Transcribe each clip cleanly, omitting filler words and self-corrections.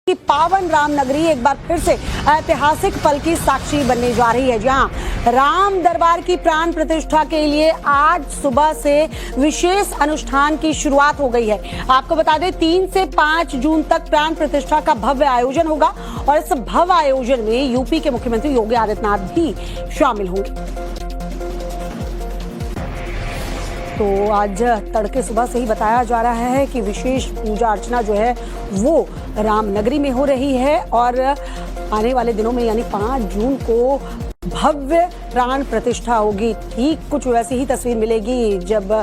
कि पावन राम नगरी एक बार फिर से ऐतिहासिक पल की साक्षी बनने जा रही है, जहां राम दरबार की प्राण प्रतिष्ठा के लिए आज सुबह से विशेष अनुष्ठान की शुरुआत हो गई है। आपको बता दें 3 से 5 जून तक प्राण प्रतिष्ठा का भव्य आयोजन होगा और इस भव्य आयोजन में यूपी के मुख्यमंत्री योगी आदित्यनाथ भी शामिल होंगे। तो आज तड़के सुबह से ही बताया जा रहा है कि विशेष पूजा अर्चना जो है वो रामनगरी में हो रही है और आने वाले दिनों में यानी 5 जून को भव्य प्राण प्रतिष्ठा होगी। ठीक कुछ वैसी ही तस्वीर मिलेगी जब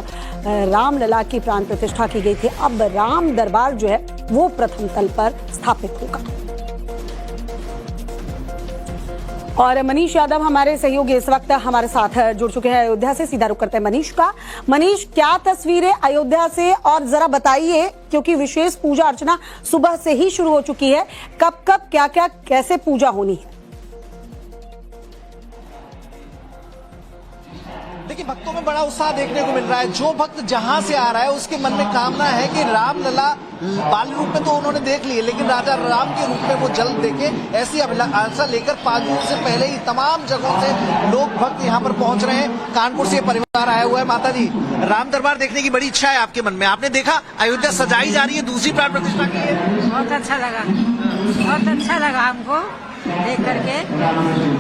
रामलला की प्राण प्रतिष्ठा की गई थी। अब राम दरबार जो है वो प्रथम तल पर स्थापित होगा। और मनीष यादव हमारे सहयोगी इस वक्त हमारे साथ जुड़ चुके हैं अयोध्या से। सीधा रुख करते हैं मनीष का। मनीष, क्या तस्वीरें अयोध्या से, और जरा बताइए क्योंकि विशेष पूजा अर्चना सुबह से ही शुरू हो चुकी है, कब कब क्या क्या कैसे पूजा होनी है? देखिए, भक्तों में बड़ा उत्साह देखने को मिल रहा है। जो भक्त जहां से आ रहा है उसके मन में कामना है कि रामलला बाल रूप में तो उन्होंने देख ली है, लेकिन राजा राम के रूप में वो जल्द देखे, ऐसी अभिलाषा लेकर 5 जून से पहले ही तमाम जगहों से लोग भक्त यहाँ पर पहुंच रहे हैं। कानपुर से परिवार आया हुआ है। माता जी, राम दरबार देखने की बड़ी इच्छा है आपके मन में। आपने देखा अयोध्या सजाई जा रही है, दूसरी प्राण प्रतिष्ठा की है। बहुत अच्छा लगा, बहुत अच्छा लगा हमको देख करके।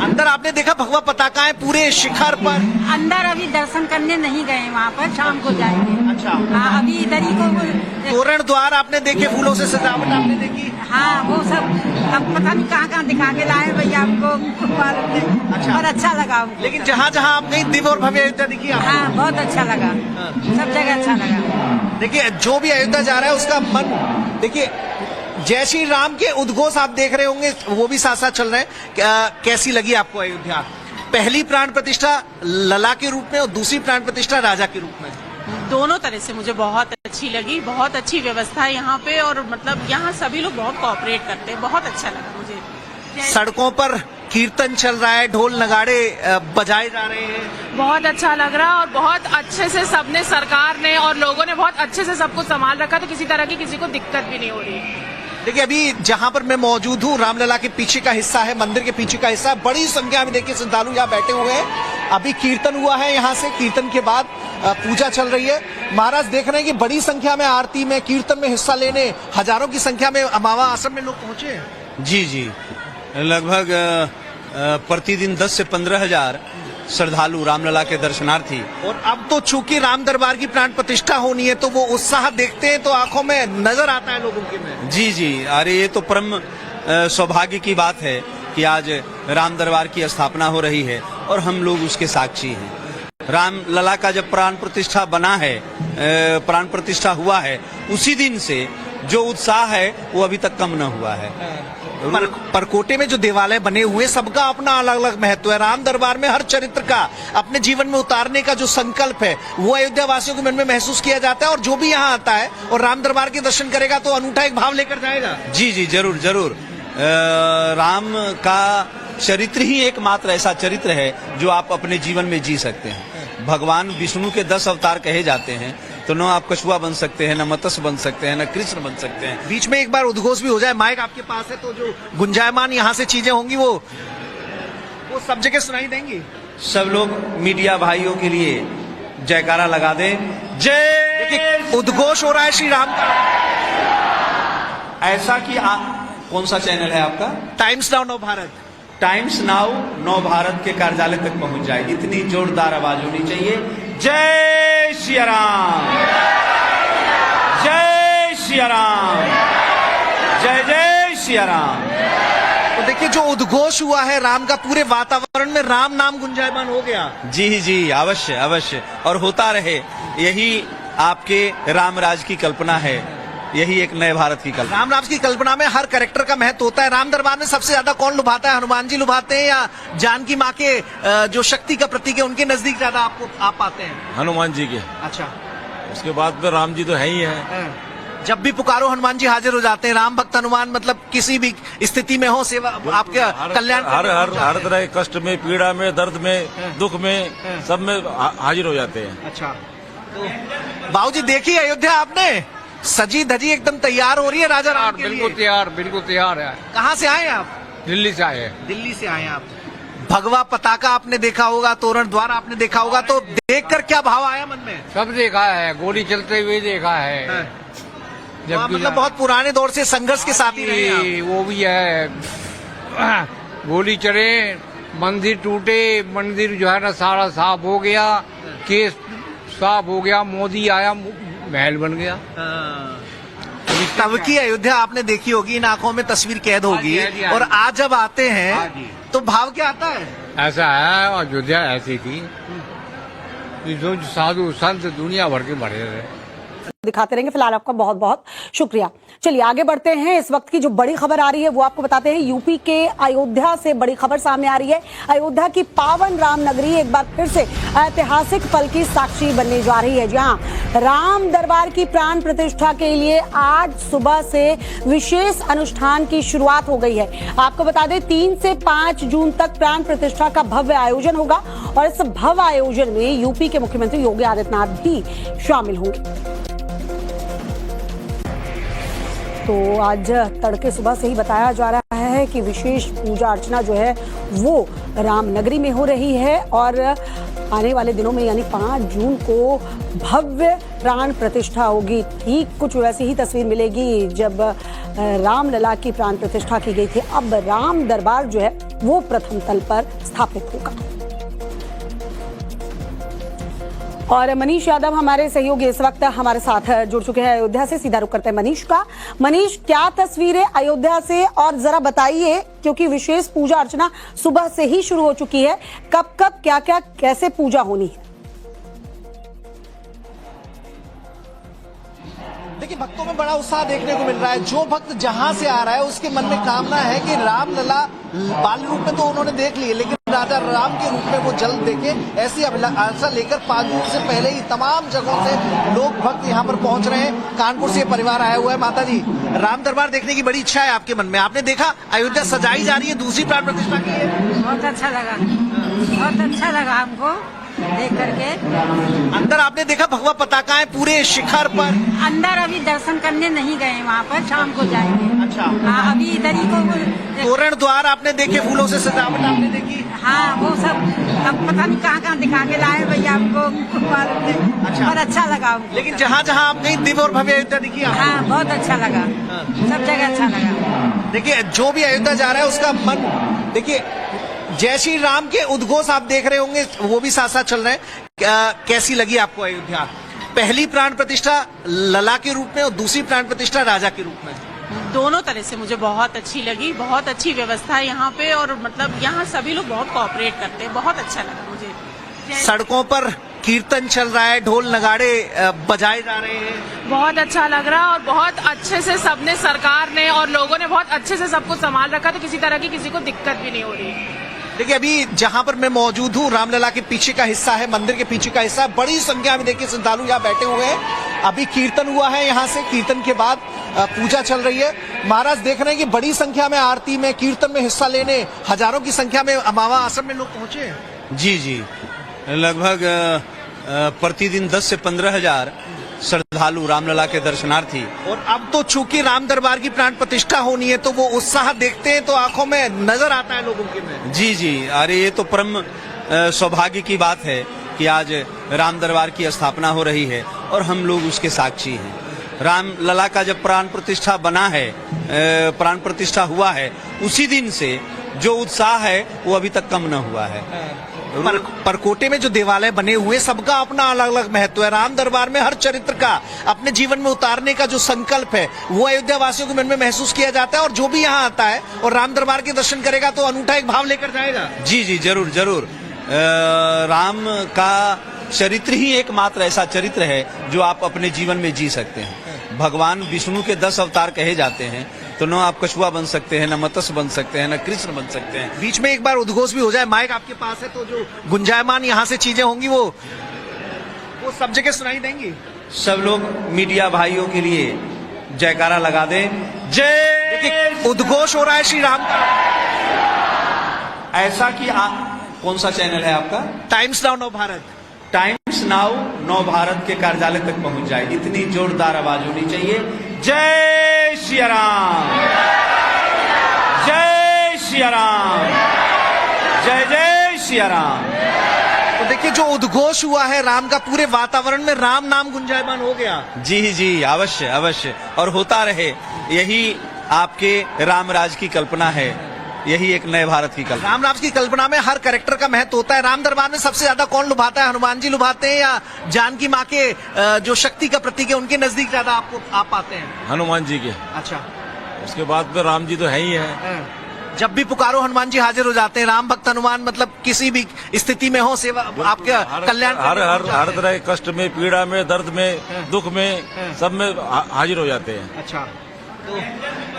अंदर आपने देखा भगवा पताकाएं पूरे शिखर पर। अंदर अभी दर्शन करने नहीं गए, वहाँ पर शाम को जाएंगे। अच्छा, हाँ, अभी इधर ही को तोरण द्वार आपने देखे, फूलों से सजावट आपने देखी। हाँ, वो सब अब पता नहीं कहाँ दिखा के लाए भैया, हमको मालूम नहीं। अच्छा, पर अच्छा लगा हमको। लेकिन जहाँ जहाँ आप गई दिव्य और भव्य अयोध्या दिखी आपको? हाँ, बहुत अच्छा लगा, सब जगह अच्छा लगा। देखिए, जो भी अयोध्या जा रहा है उसका मन, देखिए जय श्री राम के उद्घोष आप देख रहे होंगे, वो भी साथ साथ चल रहे हैं। कैसी लगी आपको अयोध्या? पहली प्राण प्रतिष्ठा लला के रूप में और दूसरी प्राण प्रतिष्ठा राजा के रूप में। दोनों तरह से मुझे बहुत अच्छी लगी। बहुत अच्छी व्यवस्था है यहाँ पे और मतलब यहाँ सभी लोग बहुत कोऑपरेट करते हैं। बहुत अच्छा लगा मुझे। सड़कों पर कीर्तन चल रहा है, ढोल नगाड़े बजाए जा रहे हैं। बहुत अच्छा लग रहा है और बहुत अच्छे से सबने, सरकार ने और लोगों ने बहुत अच्छे से सब कुछ संभाल रखा, तो किसी तरह की किसी को दिक्कत भी नहीं हो रही। देखिए, अभी जहां पर मैं मौजूद हूँ, रामलला के पीछे का हिस्सा है, मंदिर के पीछे का हिस्सा है। बड़ी संख्या में देखिए श्रद्धालु यहाँ बैठे हुए हैं। अभी कीर्तन हुआ है, यहाँ से कीर्तन के बाद पूजा चल रही है। महाराज देख रहे हैं कि बड़ी संख्या में आरती में, कीर्तन में हिस्सा लेने हजारों की संख्या में अमावा आश्रम में लोग पहुंचे हैं। जी, लगभग प्रतिदिन 10 से 15 हजार श्रद्धालु रामलला के दर्शनार्थी। और अब तो चूंकि राम दरबार की प्राण प्रतिष्ठा होनी है, तो वो उत्साह देखते हैं तो आंखों में नजर आता है लोगों के में। जी, अरे ये तो परम सौभाग्य की बात है कि आज राम दरबार की स्थापना हो रही है और हम लोग उसके साक्षी हैं। रामलला का जब प्राण प्रतिष्ठा बना है, प्राण प्रतिष्ठा हुआ है, उसी दिन से जो उत्साह है वो अभी तक कम न हुआ है। परकोटे में जो देवालय बने हुए, सबका अपना अलग अलग महत्व है। राम दरबार में हर चरित्र का अपने जीवन में उतारने का जो संकल्प है वो अयोध्या वासियों के मन में महसूस किया जाता है। और जो भी यहाँ आता है और राम दरबार के दर्शन करेगा तो अनूठा एक भाव लेकर जाएगा। जी, जरूर। राम का चरित्र ही एकमात्र ऐसा चरित्र है जो आप अपने जीवन में जी सकते हैं। भगवान विष्णु के 10 अवतार कहे जाते हैं, तो न आप कछुआ बन सकते हैं, न मत्स्य बन सकते हैं, न कृष्ण बन सकते हैं। बीच में एक बार उद्घोष भी हो जाए, माइक आपके पास है, तो जो गुंजायमान यहाँ से चीजें होंगी वो सब जगह सुनाई देंगी। सब लोग मीडिया भाइयों के लिए जयकारा लगा दें। जय। देखिए, उद्घोष हो रहा है श्री राम का। ऐसा कि कौन सा चैनल है आपका? टाइम्स नाउ नव भारत। टाइम्स नाउ नव भारत के कार्यालय तक पहुंच जाए, इतनी जोरदार आवाज होनी चाहिए। जय श्री राम, जय श्री राम, जय श्री राम। तो देखिए, जो उद्घोष हुआ है राम का, पूरे वातावरण में राम नाम गुंजायमान हो गया। जी, अवश्य और होता रहे। यही आपके रामराज की कल्पना है, यही एक नए भारत की कल्पना। रामराज की कल्पना में हर कैरेक्टर का महत्व होता है। राम दरबार में सबसे ज्यादा कौन लुभाता है? हनुमान जी लुभाते हैं या जानकी माँ के जो शक्ति का प्रतीक है उनके नजदीक ज्यादा आप पाते हैं? हनुमान जी के। अच्छा, उसके बाद तो राम जी तो है ही है। जब भी पुकारो हनुमान जी हाजिर हो जाते हैं। राम भक्त हनुमान, मतलब किसी भी स्थिति में हो, सेवा आपके कल्याण, हर तरह के कष्ट में, पीड़ा में, दर्द में, दुख में, सब में हाजिर हो जाते हैं। अच्छा, तो बाबूजी देखी अयोध्या आपने? सजी धजी एकदम तैयार हो रही है राजा राम के बिल्कुल लिए। तैयार, बिल्कुल तैयार है। कहाँ से आए आप? दिल्ली से आए हैं। दिल्ली से आए आप। भगवा पताका आपने देखा होगा, तोरण द्वार आपने देखा होगा, तो देखकर क्या भाव आया मन में? सब देखा है, गोली चलते हुए देखा है। हाँ। जबकि मतलब बहुत पुराने दौर से संघर्ष के साथ ही रहे आप। वो भी है, गोली चले, मंदिर टूटे, मंदिर जो है ना सारा साफ हो गया, केस साफ हो गया, मोदी आया, महल बन गया। तब की अयोध्या आपने देखी होगी, इन आंखों में तस्वीर कैद होगी। हाँ जी, हाँ जी। और आज जब आते हाँ हैं जी। तो भाव क्या आता है? ऐसा है, अयोध्या ऐसी थी, जो साधु संत दुनिया भर के भरे रहे। दिखाते रहेंगे। फिलहाल आपका बहुत बहुत शुक्रिया। चलिए आगे बढ़ते हैं। इस वक्त की जो बड़ी खबर आ रही है वो आपको बताते हैं। यूपी के अयोध्या से बड़ी खबर सामने आ रही है। अयोध्या की पावन राम नगरी एक बार फिर से ऐतिहासिक पल की साक्षी बनने जा रही है, जहां राम दरबार की प्राण प्रतिष्ठा के लिए आज सुबह से विशेष अनुष्ठान की शुरुआत हो गई है। आपको बता दें 3 से 5 जून तक प्राण प्रतिष्ठा का भव्य आयोजन होगा और इस भव्य आयोजन में यूपी के मुख्यमंत्री योगी आदित्यनाथ भी शामिल होंगे। तो आज तड़के सुबह से ही बताया जा रहा है कि विशेष पूजा अर्चना जो है वो राम नगरी में हो रही है और आने वाले दिनों में यानी 5 जून को भव्य प्राण प्रतिष्ठा होगी। ठीक कुछ वैसी ही तस्वीर मिलेगी जब रामलला की प्राण प्रतिष्ठा की गई थी। अब राम दरबार जो है वो प्रथम तल पर स्थापित होगा। और मनीष यादव हमारे सहयोगी इस वक्त हमारे साथ जुड़ चुके हैं अयोध्या से। सीधा रुख करते हैं मनीष का। मनीष, क्या तस्वीरें अयोध्या से, और जरा बताइए क्योंकि विशेष पूजा अर्चना सुबह से ही शुरू हो चुकी है, कब कब क्या क्या कैसे पूजा होनी है? देखिए, भक्तों में बड़ा उत्साह देखने को मिल रहा है। जो भक्त जहां से आ रहा है उसके मन में कामना है कि रामलला बाल रूप में तो उन्होंने देख ली है, लेकिन राजा राम के रूप में वो जल्द देखे, ऐसी अभिलाषा लेकर 5 जून से पहले ही तमाम जगहों से लोग भक्त यहाँ पर पहुंच रहे हैं। कानपुर से परिवार आया हुआ है। माता जी, राम दरबार देखने की बड़ी इच्छा है आपके मन में, आपने देखा अयोध्या सजाई जा रही है, दूसरी प्राण प्रतिष्ठा की है। बहुत अच्छा लगा, बहुत अच्छा लगा हमको देख करके। अंदर आपने देखा भगवा पताकाएं पूरे शिखर पर। अंदर अभी दर्शन करने नहीं गए, वहाँ पर शाम को जाएंगे। अच्छा। हाँ, अभी इधर ही को तोरण द्वार आपने देखे, फूलों से सजावट आपने देखी। हाँ, वो सब अब पता नहीं कहाँ दिखा के लाए भैया हमको, मालूम नहीं। अच्छा। पर अच्छा लगा हमको। लेकिन जहाँ जहाँ आप गई दिव्य और भव्य अयोध्या दिखी आपको? हाँ, बहुत अच्छा लगा, सब जगह अच्छा लगा। देखिए, जो भी अयोध्या जा रहा है उसका मन, देखिए जय श्री राम के उद्घोष आप देख रहे होंगे, वो भी साथ साथ चल रहे हैं। कैसी लगी आपको अयोध्या? पहली प्राण प्रतिष्ठा लला के रूप में और दूसरी प्राण प्रतिष्ठा राजा के रूप में। दोनों तरह से मुझे बहुत अच्छी लगी। बहुत अच्छी व्यवस्था है यहाँ पे और मतलब यहाँ सभी लोग बहुत कोऑपरेट करते हैं। बहुत अच्छा लगा मुझे। सड़कों पर कीर्तन चल रहा है, ढोल नगाड़े बजाए जा रहे हैं। बहुत अच्छा लग रहा है और बहुत अच्छे से सबने, सरकार ने और लोगों ने बहुत अच्छे से सबको संभाल रखा, तो किसी तरह की किसी को दिक्कत भी नहीं हो रही। देखिए, अभी जहां पर मैं मौजूद हूँ, रामलला के पीछे का हिस्सा है, मंदिर के पीछे का हिस्सा, बड़ी संख्या में देखिए श्रद्धालु यहाँ बैठे हुए हैं। अभी कीर्तन हुआ है, यहाँ से कीर्तन के बाद पूजा चल रही है। महाराज देख रहे हैं कि बड़ी संख्या में आरती में, कीर्तन में हिस्सा लेने हजारों की संख्या में अमावा आश्रम में लोग पहुंचे हैं। जी जी, लगभग प्रतिदिन 10 से 15 हजार श्रद्धालु रामलला के दर्शनार्थी। और अब तो चूंकि राम दरबार की प्राण प्रतिष्ठा होनी है तो वो उत्साह देखते हैं तो आंखों में नजर आता है लोगों के में। जी जी, अरे ये तो परम सौभाग्य की बात है कि आज राम दरबार की स्थापना हो रही है और हम लोग उसके साक्षी हैं। रामलला का जब प्राण प्रतिष्ठा बना है, प्राण प्रतिष्ठा हुआ है, उसी दिन से जो उत्साह है वो अभी तक कम न हुआ है। परकोटे में जो देवालय बने हुए, सबका अपना अलग अलग महत्व है। राम दरबार में हर चरित्र का अपने जीवन में उतारने का जो संकल्प है वो अयोध्या वासियों के मन में महसूस किया जाता है। और जो भी यहाँ आता है और राम दरबार के दर्शन करेगा तो अनूठा एक भाव लेकर जाएगा। जी जी, जरूर जरूर। राम का चरित्र ही एकमात्र ऐसा चरित्र है जो आप अपने जीवन में जी सकते हैं। भगवान विष्णु के 10 अवतार कहे जाते हैं, तो न आप कछुआ बन सकते हैं, न मत्स्य बन सकते हैं, न कृष्ण बन सकते हैं। बीच में एक बार उद्घोष भी हो जाए, माइक आपके पास है, तो जो गुंजायमान यहाँ से चीजें होंगी वो सब जगह सुनाई देंगी। सब लोग मीडिया भाइयों के लिए जयकारा लगा दें। जय। उद्घोष हो रहा है श्री राम का। ऐसा कि कौन सा चैनल है आपका? टाइम्स नाउ नव भारत। टाइम्स नाव नव भारत के कार्यालय तक पहुंच जाए, इतनी जोरदार आवाज होनी चाहिए। जय सिया राम, जय सिया राम, जय जय सिया राम। तो देखिए जो उद्घोष हुआ है राम का, पूरे वातावरण में राम नाम गुंजायमान हो गया। जी जी, अवश्य अवश्य, और होता रहे। यही आपके रामराज की कल्पना है, यही एक नए भारत की कल्पना। राम राज की कल्पना में हर कैरेक्टर का महत्व होता है। राम दरबार में सबसे ज्यादा कौन लुभाता है? हनुमान जी लुभाते हैं या जानकी माँ के जो शक्ति का प्रतीक है उनके नजदीक ज्यादा आपको आप पाते हैं? हनुमान जी के, अच्छा, उसके बाद तो राम जी तो है ही है। जब भी पुकारो हनुमान जी हाजिर हो जाते हैं। राम भक्त हनुमान मतलब किसी भी स्थिति में हो, सेवा आपके कल्याण हर हर हर तरह के कष्ट में, पीड़ा में, दर्द में, दुख में, सब में हाजिर हो जाते हैं। अच्छा, तो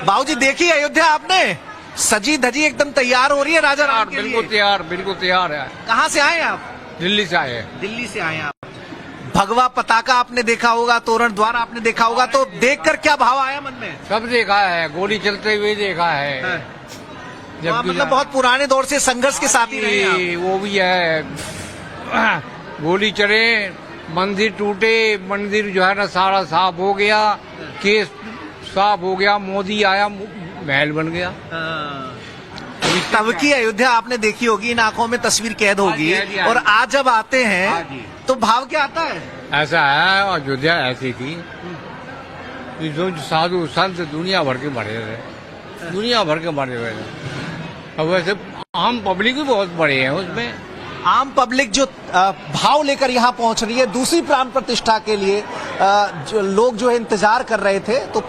बाबूजी देखिए अयोध्या आपने सजी धजी एकदम तैयार हो रही है राजा राम के लिए। बिल्कुल तैयार, बिल्कुल तैयार है। कहाँ से आए आप? दिल्ली से आए हैं। दिल्ली से आए आप। भगवा पताका आपने देखा होगा, तोरण द्वार आपने देखा होगा, तो देखकर क्या भाव आया मन में? सब देखा है, गोली चलते हुए देखा है। तो आप मतलब बहुत पुराने दौर से संघर्ष के साथ ही रहे हैं आप। वो भी है, गोली चले, मंदिर टूटे, मंदिर जो है ना सारा साफ हो गया, केस साफ हो गया, मोदी आया, महल बन गया। तब की अयोध्या आपने देखी होगी, इन आंखों में तस्वीर कैद होगी। हाँ जी, हाँ जी। और आज जब आते हाँ हैं जी। तो भाव क्या आता है? ऐसा है, अयोध्या ऐसी थी कि जो साधु संत दुनिया भर के मरे रहे, दुनिया भर के मरे हुए थे। अब वैसे आम पब्लिक भी बहुत बड़े हैं उसमें। आम पब्लिक जो भाव लेकर यहाँ पहुंच रही है दूसरी प्राण प्रतिष्ठा के लिए, जो लोग जो है इंतजार कर रहे थे, तो